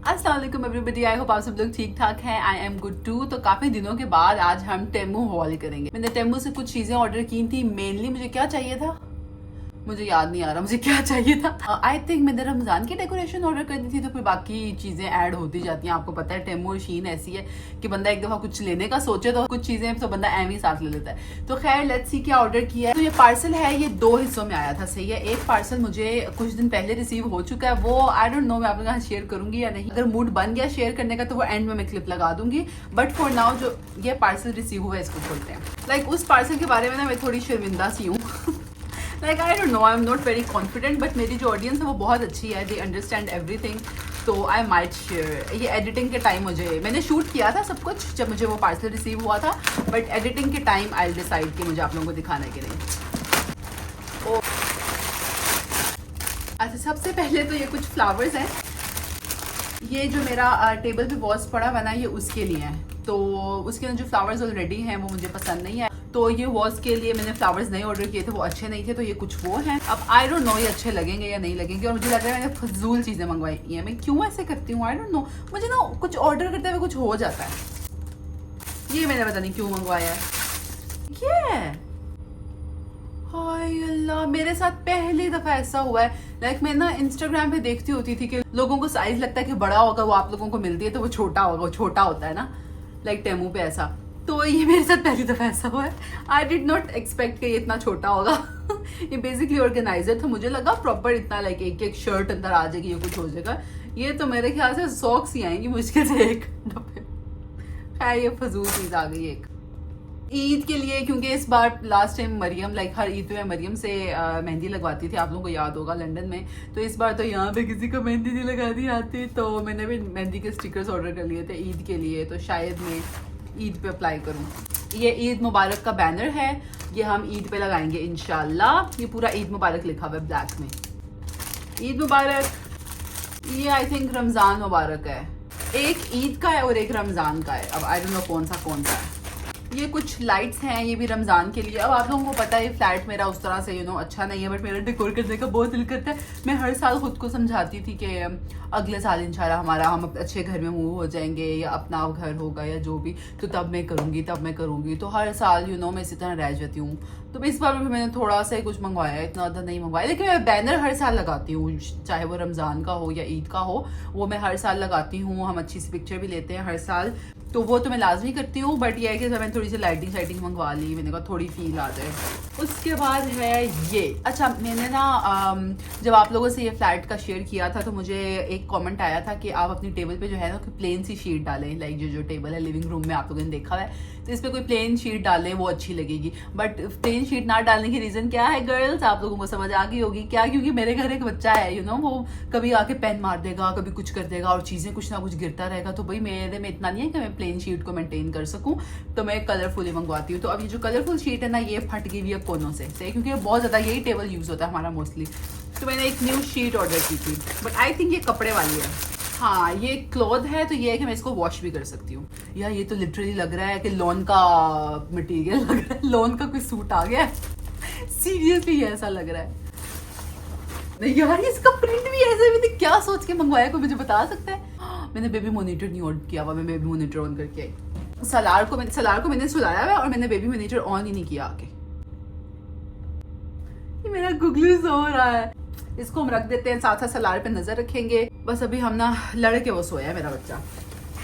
अस्सलाम वालेकुम everybody, I hope आप सब लोग ठीक ठाक हैं। I am good too. तो काफी दिनों के बाद आज हम टेमू हॉल करेंगे। मैंने टेमू से कुछ चीजें ऑर्डर की थी। मेनली मुझे क्या चाहिए था, मुझे याद नहीं आ रहा मुझे क्या चाहिए था। आई थिंक मैंने रमजान की डेकोरेशन ऑर्डर कर दी थी, तो फिर बाकी चीजें ऐड होती जाती हैं। आपको पता है टेमू और शीन ऐसी है कि बंदा एक दफा कुछ लेने का सोचे तो कुछ चीजें तो बंदा एम ही साथ ले लेता है। तो खैर लेट्स सी क्या ऑर्डर किया है। तो ये पार्सल है, ये 2 हिस्सों में आया था, सही है। एक पार्सल मुझे कुछ दिन पहले रिसीव हो चुका है, वो आई डोंट नो मैं आप लोगों के साथ शेयर करूंगी या नहीं। अगर मूड बन गया शेयर करने का तो वो एंड में मैं क्लिप लगा दूंगी, बट फॉर नाउ जो ये पार्सल रिसीव हुआ है इसको खोलते हैं। लाइक उस पार्सल के बारे में ना मैं थोड़ी शर्मिंदा सी हूँ। Like I don't know, I am not very confident, but मेरी जो ऑडियंस है वो बहुत अच्छी है, दे अंडरस्टैंड एवरीथिंग, तो आई माइट शेयर। ये एडिटिंग के टाइम मैंने शूट किया था सब कुछ जब मुझे वो पार्सल रिसीव हुआ था, बट एडिटिंग के टाइम आई डिसाइड कि मुझे आप लोगों को दिखाना है कि नहीं। अच्छा, सबसे पहले तो ये कुछ फ्लावर्स हैं। ये जो मेरा टेबल पे वॉज पड़ा बना ये उसके लिए है, तो उसके अंदर जो फ्लावर्स ऑलरेडी हैं वो मुझे पसंद नहीं है, तो ये वॉज के लिए मैंने फ्लावर्स नहीं ऑर्डर किए थे, वो अच्छे नहीं थे, तो ये कुछ वो हैं। अब आई डोंट नो ये अच्छे लगेंगे या नहीं लगेंगे, और मुझे लग रहा है मैंने फजूल चीज़ें मंगवाई हैं। मैं क्यों ऐसे करती हूँ, आई डोंट नो। मुझे ना कुछ ऑर्डर करते हुए कुछ हो जाता है। ये मैंने पता नहीं क्यों मंगवाया है। ये हाय अल्लाह, मेरे साथ पहली दफा ऐसा हुआ है। लाइक मैं ना इंस्टाग्राम पे देखती होती थी कि लोगों को साइज लगता है कि बड़ा होगा, वो आप लोगों को मिलती है तो वो छोटा होगा, वो छोटा होता है ना, लाइक टेमू पे ऐसा। तो ये मेरे साथ पहली दफा ऐसा हुआ है। आई डिड नॉट एक्सपेक्ट कि ये इतना छोटा होगा। ये बेसिकली ऑर्गेनाइजर था, मुझे लगा प्रॉपर इतना लाइक एक एक शर्ट अंदर आ जाएगी, ये कुछ हो जाएगा। ये तो मेरे ख्याल से सॉक्स ही आएंगी मुश्किल से एक डब्बे। खैर ये फजूल चीज आ गई एक ईद के लिए, क्योंकि इस बार लास्ट टाइम मरियम लाइक हर ईद पे मरियम से मेहंदी लगवाती थी, आप लोगों को याद होगा लंदन में। तो इस बार तो यहाँ पे किसी को मेहंदी नहीं लगानी आती, तो मैंने भी मेहंदी के स्टिकर्स ऑर्डर कर लिए थे ईद के लिए, तो शायद मैं ईद पे अप्लाई करूँ। ये ईद मुबारक का बैनर है, ये हम ईद पे लगाएंगे इंशाल्लाह। ये पूरा ईद मुबारक लिखा हुआ है ब्लैक में, ईद मुबारक। ये आई थिंक रमजान मुबारक है, एक ईद का है और एक रमजान का है। अब आई डोंट नो कौन सा है। ये कुछ लाइट्स हैं, ये भी रमजान के लिए। अब आप लोगों को पता है फ्लैट मेरा उस तरह से अच्छा नहीं है, बट मेरा डेकोर करने का बहुत दिल करता है। मैं हर साल खुद को समझाती थी कि अगले साल इंशाल्लाह हम अच्छे घर में मूव हो जाएंगे, या अपना घर होगा या जो भी, तो तब मैं करूँगी। तो हर साल मैं इसी तरह रह जाती हूँ। तो इस बार भी मैंने थोड़ा सा ही कुछ मंगवाया, इतना ज़्यादा नहीं मंगवाया, लेकिन मैं बैनर हर साल लगाती हूँ, चाहे वो रमज़ान का हो या ईद का हो, वो मैं हर साल लगाती हूँ। हम अच्छी सी पिक्चर भी लेते हैं हर साल, तो वो तो मैं लाजमी करती हूँ। बट ये है कि मैंने थोड़ी सी लाइटिंग मंगवा ली, मैंने कहा थोड़ी फील आ जाए। उसके बाद है ये। अच्छा, मैंने ना जब आप लोगों से ये फ्लैट का शेयर किया था तो मुझे एक कमेंट आया था कि आप अपनी टेबल पे जो है ना प्लेन सी शीट डालें। लाइक जो टेबल है लिविंग रूम में आप लोगों ने देखा है, तो इस पर कोई प्लेन शीट डालें, वो अच्छी लगेगी। बट प्लेन शीट ना डालने की रीज़न क्या है गर्ल्स, आप लोगों को समझ आ गई होगी क्या। क्योंकि मेरे घर एक बच्चा है वो कभी आके पेन मार देगा, कभी कुछ कर देगा, और चीज़ें कुछ ना कुछ गिरता रहेगा। तो भाई मेरे में इतना नहीं है कि मैं प्लेन शीट को मेंटेन कर सकूं, तो मैं कलरफुल ही मंगवाती हूँ। तो अब ये जो कलरफुल शीट है ना, ये फट गई हुई है कोनों से, सही, क्योंकि बहुत ज़्यादा यही टेबल यूज़ होता है हमारा मोस्टली। तो मैंने एक न्यू शीट ऑर्डर की थी, बट आई थिंक ये कपड़े वाली है। हाँ, ये क्लॉथ है, तो ये है कि मैं इसको वॉश भी कर सकती हूँ। यार ये तो लिटरली लग रहा है कि लॉन का मटेरियल लग रहा है, लॉन का कोई सूट आ गया है। सीरियसली ये ऐसा लग रहा है। नहीं यार, इसका प्रिंट भी ऐसा, मैंने क्या सोच के मंगवाया, कोई मुझे बता सकता है। मैंने बेबी मॉनिटर नहीं ऑन किया हुआ, मैं बेबी मॉनिटर ऑन करके आई। सलार को मैंने सुलाया हुआ और मैंने बेबी मॉनिटर ऑन ही नहीं किया आके। ये मेरा गुगलू सो रहा है, इसको हम रख देते हैं, साथ साथ सलार पे नजर रखेंगे। बस अभी हम ना लड़के वो सोया है मेरा बच्चा।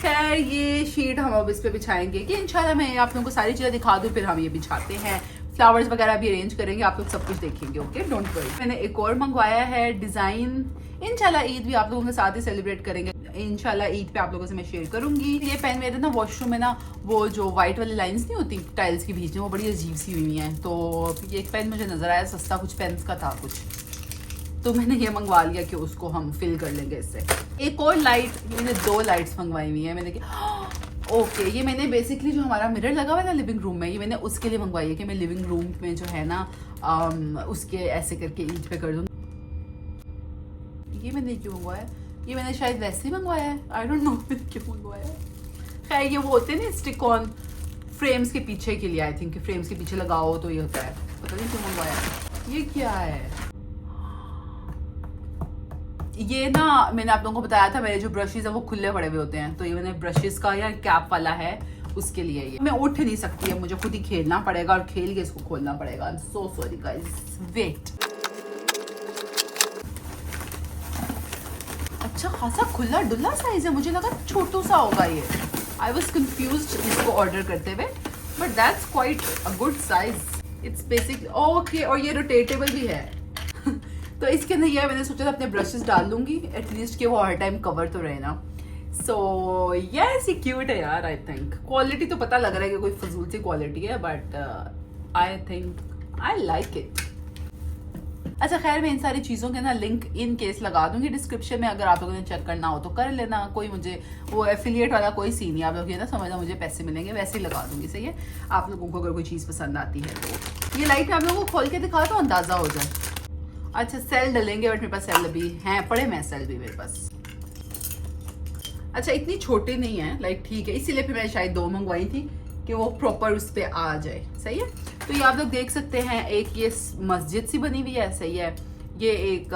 खैर ये शीट हम अब इस पे बिछाएंगे कि इंशाल्लाह मैं आप लोगों को सारी चीज़ें दिखा दूँ, फिर हम ये बिछाते हैं। फ्लावर्स वगैरह भी अरेंज करेंगे, आप लोग सब कुछ देखेंगे, ओके, डोंट वरी। मैंने एक और मंगवाया है डिज़ाइन, इंशाल्लाह ईद भी आप लोगों के साथ ही सेलिब्रेट करेंगे। इंशाल्लाह ईद पे आप लोगों से मैं शेयर करूंगी। ये पेन मेरे ना वॉशरूम में ना वो जो व्हाइट वाली लाइंस नहीं होती टाइल्स के बीच में, वो बड़ी अजीब सी हुई हैं, तो ये एक पेन मुझे नजर आया सस्ता, कुछ पेन्स का था कुछ, तो मैंने ये मंगवा लिया कि उसको हम फिल कर लेंगे इससे। एक और लाइट, मैंने 2 लाइट्स मंगवाई हुई है मैंने कि ओके, ये मैंने बेसिकली जो हमारा मिरर लगा हुआ है ना लिविंग रूम में, ये मैंने उसके लिए मंगवाई है कि मैं लिविंग रूम में जो है ना उसके ऐसे करके ईद पे कर दूँ। ये मैंने क्यों मंगवाया, ये मैंने शायद वैसे ही मंगवाया है, आई डोंट नो मैंने क्यों मंगवाया है। खैर ये वो होते हैं ना स्टिक ऑन फ्रेम्स के पीछे के लिए, आई थिंक फ्रेम्स के पीछे लगाओ तो ये होता है, पता नहीं क्यों मंगवाया। ये क्या है, ये ना मैंने आप लोगों को बताया था, मेरे जो ब्रशेस है वो खुले पड़े हुए होते हैं, तो ये मैंने ब्रशेस का या कैप वाला है उसके लिए। ये मैं उठ नहीं सकती है, मुझे खुद ही खेलना पड़ेगा और खेल के इसको खोलना पड़ेगा। I am so sorry guys, wait. अच्छा खासा खुला डुल्ला साइज है, मुझे लगा छोटू सा होगा ये। आई वॉज कंफ्यूज्ड इसको ऑर्डर करते हुए, but that's quite a good size. It's basic okay, और ये रोटेटेबल भी है। तो इसके अंदर ये मैंने सोचा था अपने ब्रशेस डाल लूंगी, एटलीस्ट कि वो हर टाइम कवर तो रहे ना। सो यस, ये क्यूट है यार। आई थिंक क्वालिटी तो पता लग रहा है कि कोई फजूल सी क्वालिटी है, but I think I like it. अच्छा खैर, मैं इन सारी चीज़ों के ना लिंक इन केस लगा दूंगी डिस्क्रिप्शन में, अगर आप लोगों ने चेक करना हो तो कर लेना। कोई मुझे वो एफिलिएट वाला कोई सीन नहीं, आप लोग ये ना समझना मुझे पैसे मिलेंगे, वैसे ही लगा दूंगी। सही है, आप लोगों को अगर कोई चीज़ पसंद आती है तो। ये लाइट मैं आप लोगों को खोल के दिखा तो अंदाजा हो जाए। अच्छा सेल डलेंगे, बट मेरे पास सेल अभी हैं पड़े, मैं सेल भी मेरे पास। अच्छा इतनी छोटी नहीं है, लाइक ठीक है, इसीलिए फिर मैं शायद 2 मंगवाई थी कि वो प्रॉपर उस पर आ जाए। सही है, तो ये आप लोग देख सकते हैं, एक ये मस्जिद सी बनी हुई है। सही है, ये एक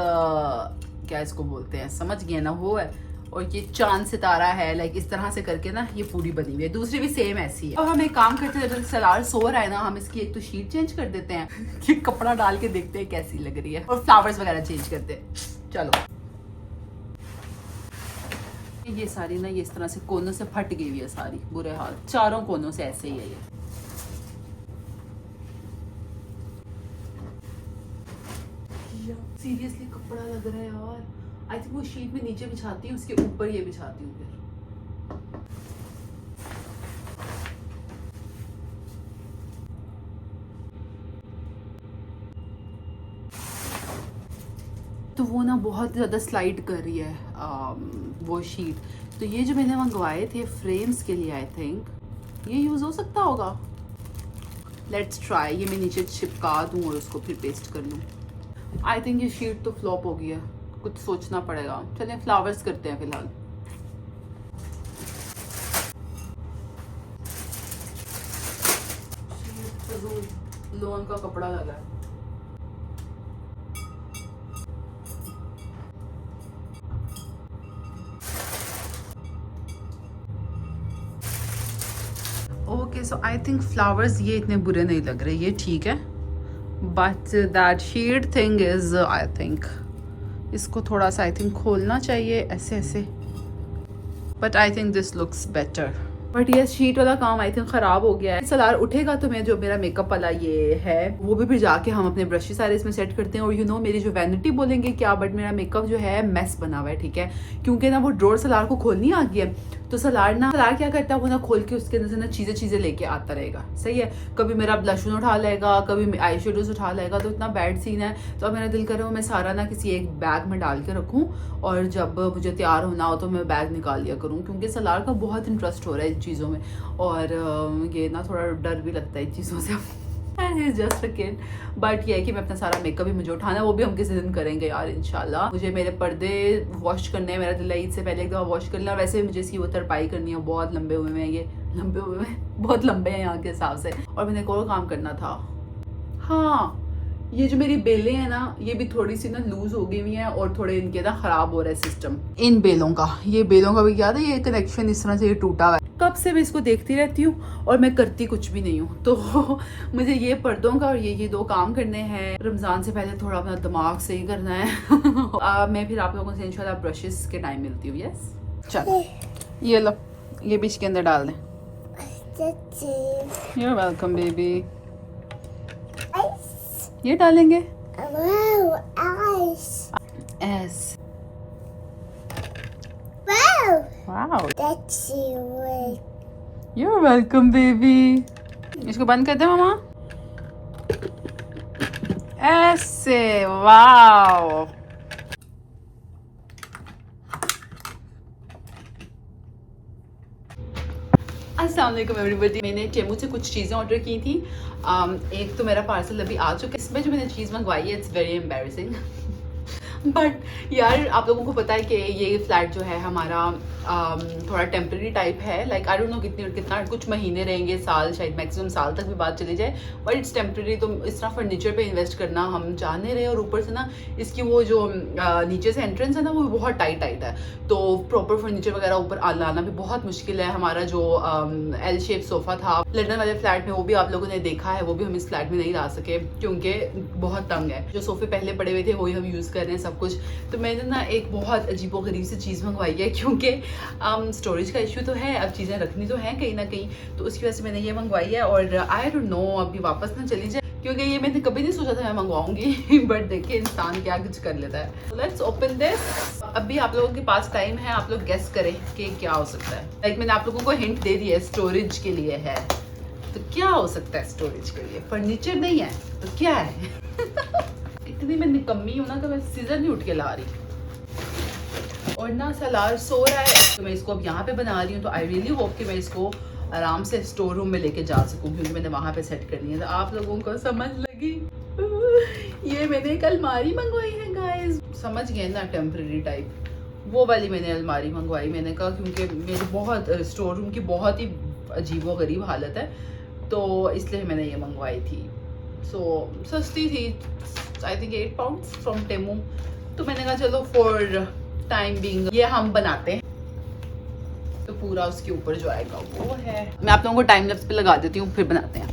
क्या इसको बोलते हैं, समझ गए ना, वो है। और ये चांद सितारा है, लाइक इस तरह से करके ना ये पूरी बनी हुई है। दूसरी भी सेम ऐसी है। अब हम एक काम करते हैं, जब सलार सो रहा है ना, हम इसकी एक तो शीट चेंज कर देते हैं कि कपड़ा डाल के देखते हैं कैसी लग रही है, और फ्लावर्स वगैरह चेंज करते हैं। चलो, ये सारी ना ये इस तरह से कोनों से फट गई हुई है सारी, बुरे हाल, चारों कोनों से ऐसे ही है ये। सीरियसली कपड़ा लग रहा है यार। आई थिंक वो शीट में नीचे बिछाती हूँ, उसके ऊपर ये बिछाती हूँ फिर। तो वो ना बहुत ज़्यादा स्लाइड कर रही है वो शीट। तो ये जो मैंने मंगवाए थे फ्रेम्स के लिए, आई थिंक ये यूज़ हो सकता होगा। Let's try. ये मैं नीचे चिपका दूँ और उसको फिर पेस्ट कर लूँ। आई थिंक ये शीट तो फ्लॉप हो गई है, कुछ सोचना पड़ेगा। चलिए फ्लावर्स करते हैं फिलहाल। लोन का कपड़ा लगा है। Okay, so I think flowers ये इतने बुरे नहीं लग रहे, ये ठीक है। But that sheet thing is, I think इसको थोड़ा सा आई थिंक खोलना चाहिए ऐसे ऐसे। But I think this looks better. But ये शीट वाला काम आई थिंक खराब हो गया है। सलार उठेगा तो मैं जो मेरा मेकअप वाला ये है वो भी फिर जाके हम अपने ब्रशेस सारे इसमें सेट करते हैं। और यू नो मेरी जो वैनिटी बोलेंगे क्या, बट मेरा मेकअप जो है मेस बना हुआ है, ठीक है। क्योंकि ना वो ड्रॉर सलार को खोलनी आ गई है, तो सलार क्या करता है, वो ना खोल के उसके अंदर से ना चीज़ें लेके आता रहेगा। सही है, कभी मेरा ब्लशन उठा लेगा, कभी आई शेडोज उठा लेगा, तो इतना बैड सीन है। तो अब मेरा दिल कर रहा है मैं सारा ना किसी एक बैग में डाल के रखूँ, और जब मुझे तैयार होना हो तो मैं बैग निकाल लिया करूँ। क्योंकि सलार का बहुत इंटरेस्ट हो रहा है इन चीज़ों में, और ये ना थोड़ा डर भी लगता है इन चीज़ों से। Just a kid. बट ये है कि मैं अपना सारा मेकअप भी मुझे उठाना है, वो भी हम किसी दिन करेंगे यार इंशाल्लाह। मुझे मेरे पर्दे वॉश करने हैं, मेरा दिल है ईद से पहले एक दफ़ा वॉश कर लेना। और वैसे भी मुझे इसकी वो तरपाई करनी है, बहुत लंबे हुए हैं ये, बहुत लंबे हैं यहाँ के हिसाब से। और मैंने एक और काम करना था, हाँ ये जो मेरी बेलें हैं ना, ये भी थोड़ी सी ना लूज हो गई हुई हैं, और थोड़े इनके ना खराब हो रहा है सिस्टम इन बेलों का। ये बेलों का भी क्या था, ये कनेक्शन इस तरह से ये टूटा हुआ है। कब से मैं इसको देखती रहती हूँ और मैं करती कुछ भी नहीं हूँ। तो मुझे ये पर्दों का और ये 2 काम करने हैं। रमज़ान से पहले थोड़ा अपना दिमाग सही करना है। मैं फिर आप लोगों से इंशाल्लाह ब्रशेस के टाइम मिलती हूँ। यस, चलो ये लो, ये बीच के अंदर डाल दें। You're welcome baby. ये डालेंगे S. Wow. That's you. You're welcome, baby. इसको बंद कर दे मामा। ऐसे, वाओ। अस्सलाम वालेकुम एवरीबॉडी। मैंने टेमू से कुछ चीज़ें ऑर्डर की थी। एक तो मेरा पार्सल अभी आ चुका है। इसमें जो मैंने चीज़ मंगवाई है इट्स वेरी एम्बैरेसिंग। बट यार आप लोगों को पता है कि ये फ्लैट जो है हमारा थोड़ा टेम्प्रेरी टाइप है, लाइक आई डोंट नो कितना कुछ महीने रहेंगे, साल, शायद मैक्सिमम साल तक भी बात चली जाए, बट इट्स टेम्प्रेरी। तो इस तरह फर्नीचर पे इन्वेस्ट करना हम चाह नहीं रहे, और ऊपर से ना इसकी वो जो नीचे से एंट्रेंस है ना वो बहुत टाइट है, तो प्रॉपर फर्नीचर वगैरह ऊपर लाना भी बहुत मुश्किल है। हमारा जो एल शेप सोफा था लंदन वाले फ्लैट में, वो भी आप लोगों ने देखा है, वो भी हम इस फ्लैट में नहीं ला सके क्योंकि बहुत तंग है। जो सोफे पहले पड़े हुए थे वही हम यूज़ कर रहे हैं सब कुछ। तो मैंने ना एक बहुत अजीबोगरीब सी चीज़ मंगवाई है, क्योंकि स्टोरेज का इशू तो है, अब चीज़ें रखनी तो हैं कहीं ना कहीं, तो उसकी वजह से मैंने ये मंगवाई है। और आई डोंट नो अभी वापस ना चली जाए, क्योंकि ये मैंने कभी नहीं सोचा था मैं मंगवाऊंगी बट देखिए इंसान क्या कुछ कर लेता है। Let's open this. अभी आप लोगों के पास टाइम है, आप लोग गेस करें कि क्या हो सकता है। लाइक मैंने आप लोगों को हिंट दे दिया है, स्टोरेज के लिए है, तो क्या हो सकता है स्टोरेज के लिए? फर्नीचर नहीं है तो क्या है? इतनी मैं निकम्मी हूँ ना, तो मैं सीजर नहीं उठ के ला रही, और ना सलार सो रहा है, तो मैं इसको अब यहाँ पे बना रही हूँ। तो आई रियली होप कि मैं इसको आराम से स्टोर रूम में लेके जा सकूँ, क्योंकि मैंने वहाँ पे सेट करनी है। तो आप लोगों को समझ लगी? ये मैंने एक अलमारी मंगवाई है गाइस, समझ गए ना, टेम्प्रेरी टाइप, वो वाली मैंने अलमारी मंगवाई। मैंने कहा क्योंकि मेरी बहुत स्टोर रूम की बहुत ही अजीबो गरीब हालत है, तो इसलिए मैंने ये मंगवाई थी। सो सस्ती थी, I think 8 pounds from Temu. तो मैंने कहा चलो फॉर टाइम बीइंग ये हम बनाते हैं, तो पूरा उसके ऊपर जो आएगा वो है। मैं आप लोगों को टाइम लैप्स पे लगा देती हूँ, फिर बनाते हैं।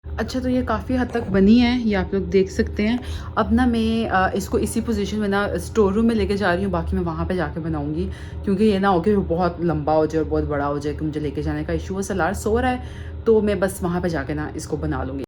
अच्छा, तो ये काफ़ी हद तक बनी है, ये आप लोग देख सकते हैं। अब ना मैं इसको इसी पोजीशन में ना स्टोर रूम में लेके जा रही हूँ, बाकी मैं वहाँ पे जाके बनाऊँगी, क्योंकि ये ना हो कि बहुत लंबा हो जाए और बहुत बड़ा हो जाए कि मुझे लेके जाने का इशू है। सलार सो रहा है, तो मैं बस वहाँ पे जाके ना इसको बना लूँगी।